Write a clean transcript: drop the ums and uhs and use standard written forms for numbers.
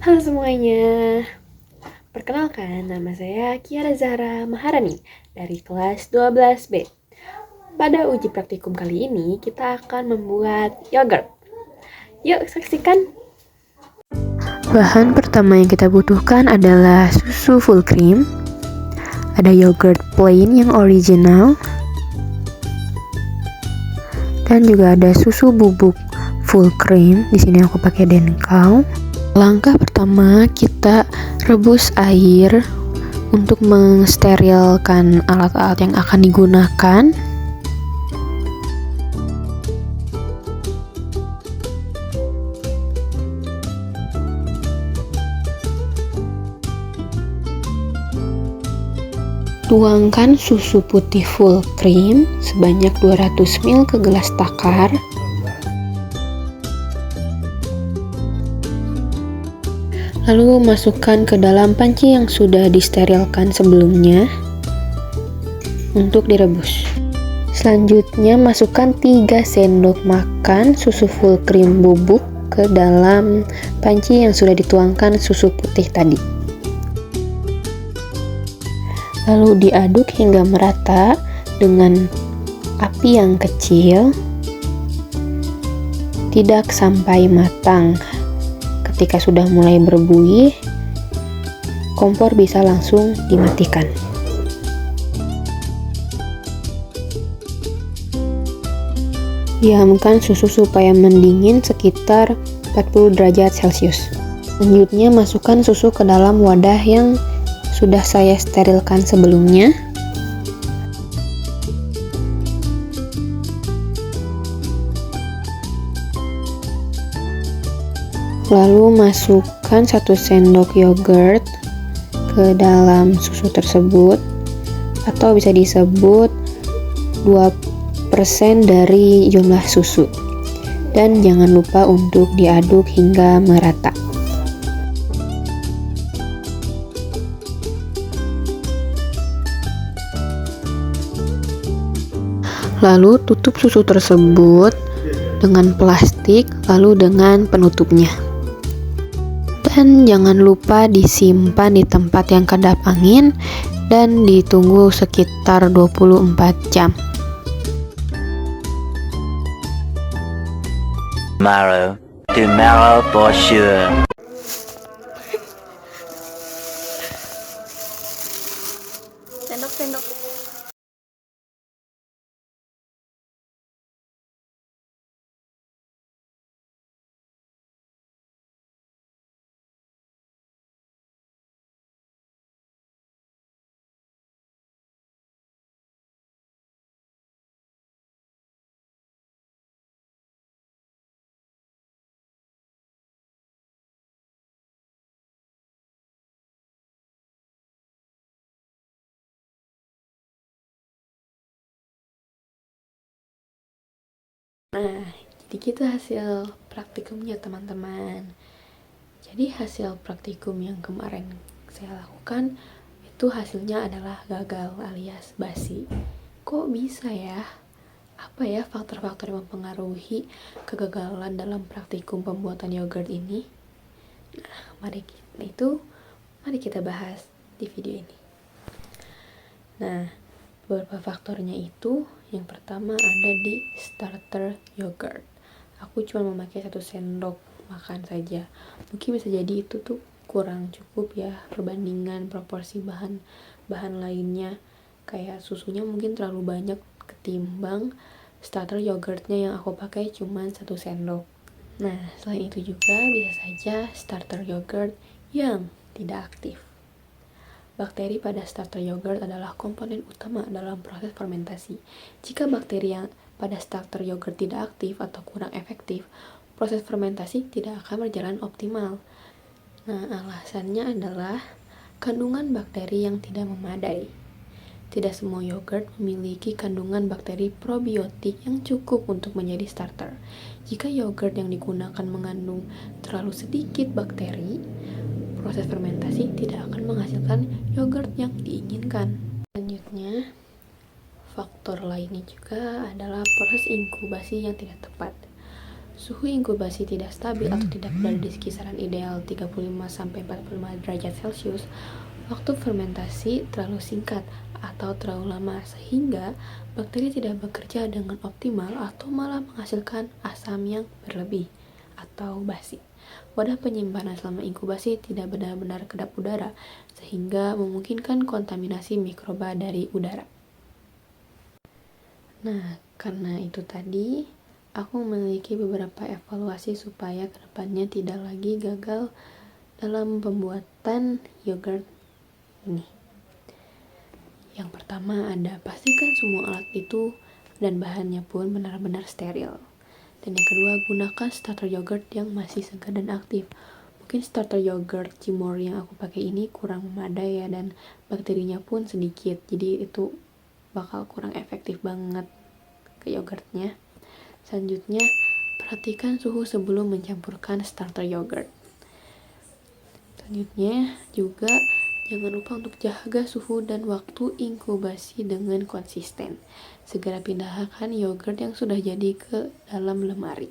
Halo semuanya, perkenalkan nama saya Kiara Zahra Maharani dari kelas 12B. Pada uji praktikum kali ini kita akan membuat yogurt. Yuk saksikan. Bahan pertama yang kita butuhkan adalah susu full cream, ada yogurt plain yang original, dan juga ada susu bubuk full cream. Di sini aku pakai Denkau. Langkah pertama, kita rebus air untuk mensterilkan alat-alat yang akan digunakan. Tuangkan susu putih full cream sebanyak 200 ml ke gelas takar. Lalu masukkan ke dalam panci yang sudah disterilkan sebelumnya untuk direbus. Selanjutnya masukkan 3 sendok makan susu full cream bubuk ke dalam panci yang sudah dituangkan susu putih tadi. Lalu diaduk hingga merata dengan api yang kecil, tidak sampai matang. Ketika sudah mulai berbuih, kompor bisa langsung dimatikan. Diamkan susu supaya mendingin sekitar 40 derajat Celcius. Selanjutnya masukkan susu ke dalam wadah yang sudah saya sterilkan sebelumnya. Lalu masukkan 1 sendok yogurt ke dalam susu tersebut, atau bisa disebut 2% dari jumlah susu. Dan jangan lupa untuk diaduk hingga merata. Lalu tutup susu tersebut dengan plastik, lalu dengan penutupnya. Dan jangan lupa disimpan di tempat yang kedap angin dan ditunggu sekitar 24 jam. Tomorrow for sure. Sendok. Nah, jadi gitu hasil praktikumnya teman-teman. Jadi hasil praktikum yang kemarin saya lakukan itu hasilnya adalah gagal alias basi. Kok bisa ya? Apa ya faktor-faktor yang mempengaruhi kegagalan dalam praktikum pembuatan yogurt ini? Nah, mari kita bahas di video ini. Nah, beberapa faktornya itu, yang pertama ada di starter yogurt. Aku cuma memakai 1 sendok makan saja. Mungkin bisa jadi itu tuh kurang cukup ya perbandingan proporsi bahan lainnya. Kayak susunya mungkin terlalu banyak ketimbang starter yogurtnya yang aku pakai cuma 1 sendok. Nah, selain itu juga bisa saja starter yogurt yang tidak aktif. Bakteri pada starter yogurt adalah komponen utama dalam proses fermentasi. Jika bakteri yang pada starter yogurt tidak aktif atau kurang efektif, proses fermentasi tidak akan berjalan optimal. Nah, alasannya adalah kandungan bakteri yang tidak memadai. Tidak semua yogurt memiliki kandungan bakteri probiotik yang cukup untuk menjadi starter. Jika yogurt yang digunakan mengandung terlalu sedikit bakteri, proses fermentasi tidak akan menghasilkan yogurt yang diinginkan. Selanjutnya, faktor lainnya juga adalah proses inkubasi yang tidak tepat. Suhu inkubasi tidak stabil atau tidak berada di kisaran ideal 35-45 derajat Celcius, waktu fermentasi terlalu singkat atau terlalu lama sehingga bakteri tidak bekerja dengan optimal atau malah menghasilkan asam yang berlebih atau basi. Wadah penyimpanan selama inkubasi tidak benar-benar kedap udara sehingga memungkinkan kontaminasi mikroba dari udara. Nah, karena itu tadi, aku memiliki beberapa evaluasi supaya kedepannya tidak lagi gagal dalam pembuatan yogurt ini. Yang pertama ada, pastikan semua alat itu dan bahannya pun benar-benar steril. Dan yang kedua, gunakan starter yogurt yang masih segar dan aktif. Mungkin starter yogurt Cimor yang aku pakai ini kurang memadai ya, dan bakterinya pun sedikit, jadi itu bakal kurang efektif banget ke yogurtnya. Selanjutnya, perhatikan suhu sebelum mencampurkan starter yogurt. Selanjutnya juga jangan lupa untuk jaga suhu dan waktu inkubasi dengan konsisten. Segera pindahkan yogurt yang sudah jadi ke dalam lemari.